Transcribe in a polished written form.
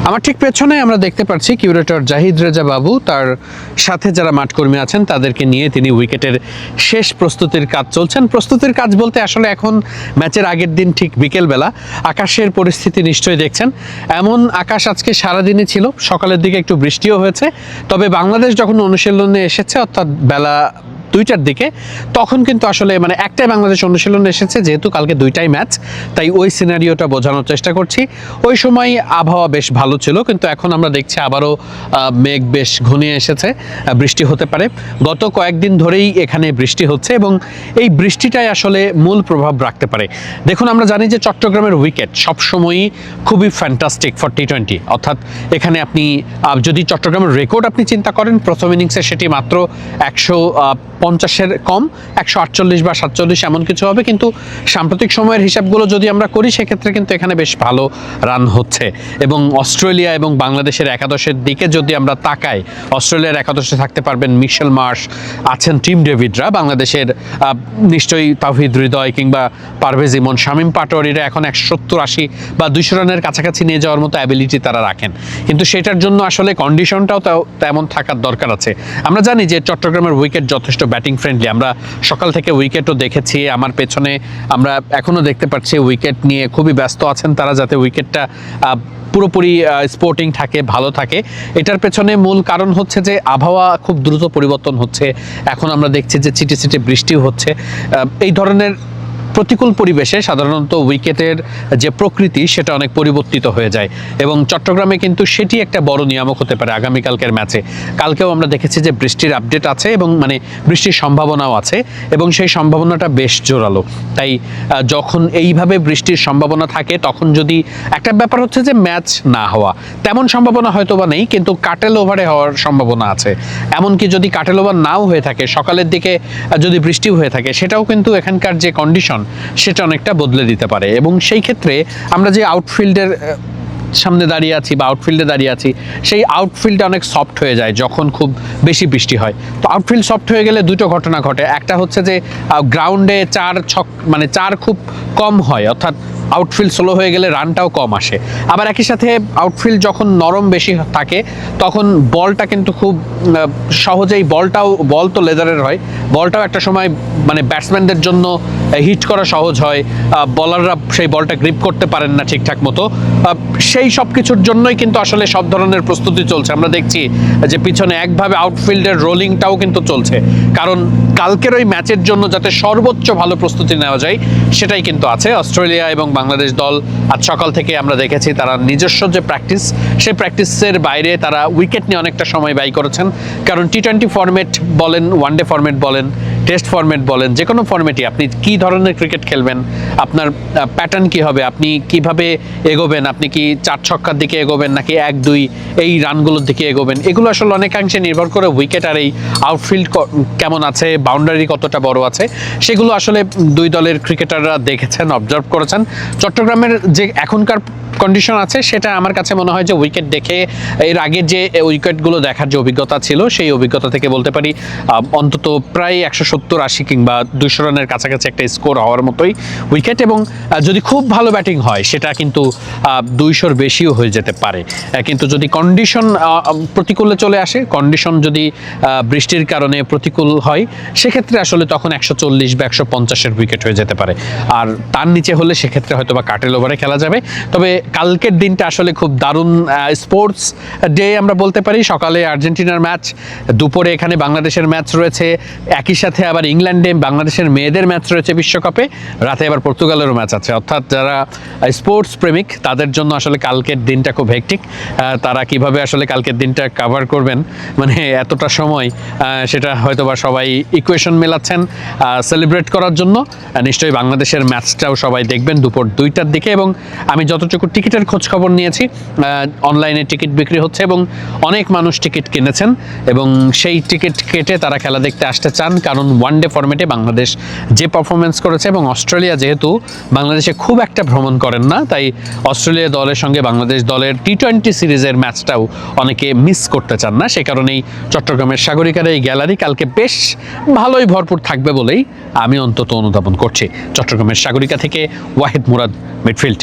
আমার ঠিক পেছনে আমরা দেখতে পাচ্ছি কিউরেটর জাহিদ রেজা বাবু, তার সাথে যারা মাঠকর্মী আছেন তাদেরকে নিয়ে তিনি উইকেটের শেষ প্রস্তুতির কাজ চলছেন। প্রস্তুতির কাজ বলতে আসলে এখন ম্যাচের আগের দিন ঠিক বিকেলবেলা আকাশের পরিস্থিতি নিশ্চয়ই দেখছেন। এমন আকাশ আজকে সারাদিনই ছিল, সকালের দিকে একটু বৃষ্টিও হয়েছে। তবে বাংলাদেশ যখন অনুশীলনে এসেছে অর্থাৎ বেলা 2টার দিকে, তখন কিন্তু আসলে মানে একটাই বাংলাদেশ অনুশীলনে এসেছে, যেহেতু কালকে 2টাই ম্যাচ, তাই ওই সিনারিওটা বোঝানোর চেষ্টা করছি। ওই সময় আবহাওয়া বেশ ভালো ছিল, কিন্তু এখন আমরা দেখছি আবারও মেঘ বেশ ঘনিয়ে এসেছে, বৃষ্টি হতে পারে। গত কয়েকদিন ধরেই এখানে বৃষ্টি হচ্ছে এবং এই বৃষ্টিটাই আসলে মূল প্রভাব রাখতে পারে। দেখুন, আমরা জানি যে চট্টগ্রামের উইকেট সবসময়ই খুবই ফ্যান্টাস্টিক ফর টি20, অর্থাৎ এখানে আপনি যদি চট্টগ্রামের রেকর্ড আপনি চিন্তা করেন, প্রথম ইনিংসে সেটি মাত্র 150-এর কম, 148 বা 47 এমন কিছু হবে। কিন্তু সাম্প্রতিক সময়ের হিসাবগুলো যদি আমরা করি, সেক্ষেত্রে কিন্তু এখানে বেশ ভালো রান হচ্ছে। এবং অস্ট্রেলিয়া এবং বাংলাদেশের একাদশের দিকে যদি আমরা তাকাই, অস্ট্রেলিয়ার একাদশে থাকতে পারবেন মিশেল মার্শ, আছেন টিম ডেভিডরা, বাংলাদেশের নিশ্চয়ই তাওহিদ হৃদয় কিংবা পারভেজ ইমন, শামীম পাটোয়ারিরা এখন 170-80 বা 200 রানের কাছাকাছি নিয়ে যাওয়ার মতো অ্যাবিলিটি তারা রাখেন। কিন্তু সেটার জন্য আসলে কন্ডিশনটাও তেমন থাকার দরকার আছে। আমরা জানি যে চট্টগ্রামের উইকেট যথেষ্ট ব্যাটিং ফ্রেন্ডলি। আমরা সকাল থেকে উইকেটও দেখেছি, আমার পেছনে আমরা এখনও দেখতে পাচ্ছি উইকেট নিয়ে খুবই ব্যস্ত আছেন তারা, যাতে উইকেটটা পুরোপুরি স্পোর্টিং থাকে, ভালো থাকে। এটার পেছনে মূল কারণ হচ্ছে যে আবহাওয়া খুব দ্রুত পরিবর্তন হচ্ছে। এখন আমরা দেখছি যে ছিটে ছিটে বৃষ্টিও হচ্ছে। এই ধরনের প্রতিকূল পরিবেশে সাধারণত উইকেটের যে প্রকৃতি সেটা অনেক পরিবর্তিত হয়ে যায় এবং চট্টগ্রামে কিন্তু সেটি একটা বড় নিয়ামক হতে পারে আগামীকালকের ম্যাচে। কালকেও আমরা দেখেছি যে বৃষ্টির আপডেট আছে এবং মানে বৃষ্টির সম্ভাবনাও আছে এবং সেই সম্ভাবনাটা বেশ জোরালো। তাই যখন এইভাবে বৃষ্টির সম্ভাবনা থাকে, তখন যদি একটা ব্যাপার হচ্ছে যে ম্যাচ না হওয়া, তেমন সম্ভাবনা হয়তো বা নেই, কিন্তু কাটেল ওভারে হওয়ার সম্ভাবনা আছে। এমনকি যদি কাটেল ওভার নাও হয়ে থাকে, সকালের দিকে যদি বৃষ্টিও হয়ে থাকে, সেটাও কিন্তু এখানকার যে কন্ডিশন সেটা অনেকটা বদলে দিতে পারে। এবং সেই ক্ষেত্রে আমরা যে আউটফিল্ডের সামনে দাঁড়িয়ে আছি বা আউটফিল্ডে দাঁড়িয়ে আছি, সেই আউটফিল্ডটা অনেক সফট হয়ে যায় যখন খুব বেশি বৃষ্টি হয়। তো আউটফিল্ড সফট হয়ে গেলে দুটো ঘটনা ঘটে। একটা হচ্ছে যে গ্রাউন্ডে চার খুব কম হয়, অর্থাৎ আউটফিল্ড স্লো হয়ে গেলে রানটাও কম আসে। আবার একই সাথে আউটফিল্ড যখন নরম বেশি থাকে, তখন বলটা কিন্তু খুব সহজেই বল তো লেদারের হয়, বলটাও একটা সময় মানে ব্যাটসম্যানদের জন্য হিট করা সহজ হয়, বলাররা সেই বলটা গ্রিপ করতে পারেন না ঠিকঠাক মতো। সেই সব কিছুর জন্যই কিন্তু আসলে সব ধরনের প্রস্তুতি চলছে। আমরা দেখছি যে পিছনে একভাবে আউটফিল্ডের রোলিংটাও কিন্তু চলছে, কারণ কালকের ওই ম্যাচের জন্য যাতে সর্বোচ্চ ভালো প্রস্তুতি নেওয়া যায় সেটাই কিন্তু আছে। অস্ট্রেলিয়া এবং বাংলাদেশ দল আজ সকাল থেকে আমরা দেখেছি তারা নিজস্ব যে প্র্যাকটিস, সেই প্র্যাকটিসের বাইরে তারা উইকেট নিয়ে অনেকটা সময় ব্যয় করেছেন। কারণ টি20 ফরম্যাট বলেন, ওয়ানডে ফরম্যাট বলেন, টেস্ট ফরম্যাট বলেন, যে কোনো ফরম্যাটই আপনি কী ধরনের ক্রিকেট খেলবেন, আপনার প্যাটার্ন কী হবে, আপনি কিভাবে এগোবেন, আপনি কি 4 ছক্কার দিকে এগোবেন নাকি 1-2 এই রানগুলোর দিকে এগোবেন, এগুলো আসলে অনেকাংশে নির্ভর করে উইকেট আর এই আউটফিল্ড কেমন আছে, বাউন্ডারি কতটা বড় আছে, সেগুলো আসলে দুই দলের ক্রিকেটাররা দেখেছেন, অবজার্ভ করেছেন। চট্টগ্রামের যে এখনকার কন্ডিশন আছে, সেটা আমার কাছে মনে হয় যে উইকেট দেখে, এর আগে যে উইকেটগুলো দেখার যে অভিজ্ঞতা ছিল, সেই অভিজ্ঞতা থেকে বলতে পারি অন্তত প্রায় 170-80 কিংবা 200 রানের কাছাকাছি একটা স্কোর হওয়ার মতোই উইকেট। এবং যদি খুব ভালো ব্যাটিং হয়, সেটা কিন্তু 200-র বেশিও হয়ে যেতে পারে। কিন্তু যদি কন্ডিশন প্রতিকূলে চলে আসে, কন্ডিশন যদি বৃষ্টির কারণে প্রতিকূল হয়, সেক্ষেত্রে আসলে তখন 140 বা 150-এর উইকেট হয়ে যেতে পারে। আর তার নিচে হলে সেক্ষেত্রে হয়তো বা কাটেল ওভারে খেলা যাবে। তবে কালকের দিনটা আসলে খুব দারুণ স্পোর্টস ডে আমরা বলতে পারি। সকালে আর্জেন্টিনার ম্যাচ, দুপুরে এখানে বাংলাদেশের ম্যাচ রয়েছে, একই সাথে আবার ইংল্যান্ডে বাংলাদেশের মেয়েদের ম্যাচ রয়েছে বিশ্বকাপে, রাতে আবার পর্তুগালেরও ম্যাচ আছে। অর্থাৎ যারা স্পোর্টস প্রেমিক তাদের জন্য আসলে কালকের দিনটা খুব হেক্টিক। তারা কিভাবে আসলে কালকের দিনটা কাভার করবেন, মানে এতটা সময়, সেটা হয়তো বা সবাই ইকুয়েশন মেলাচ্ছেন সেলিব্রেট করার জন্য। নিশ্চয়ই বাংলাদেশের ম্যাচটাও সবাই দেখবেন দুপুর 2টার দিকে। এবং আমি যতটুকু টিকিটের খোঁজ খবর নিয়েছি, অনলাইনে টিকিট বিক্রি হচ্ছে এবং অনেক মানুষ টিকিট কিনেছেন এবং সেই টিকিট কেটে তারা খেলা দেখতে আসতে চান। কারণ ওয়ানডে ফরম্যাটে বাংলাদেশ যে পারফরমেন্স করেছে, এবং অস্ট্রেলিয়া যেহেতু বাংলাদেশে খুব একটা ভ্রমণ করেন না, তাই অস্ট্রেলিয়া দলের সঙ্গে বাংলাদেশ দলের টি20 সিরিজের ম্যাচটাও অনেকে মিস করতে চান না। সে কারণেই চট্টগ্রামের সাগরিকার এই গ্যালারি কালকে বেশ ভালোই ভরপুর থাকবে বলেই আমি অন্তত অনুধাবন করছি। চট্টগ্রামের সাগরিকা থেকে ওয়াহিদ মুরাদ, মিডফিল্ড।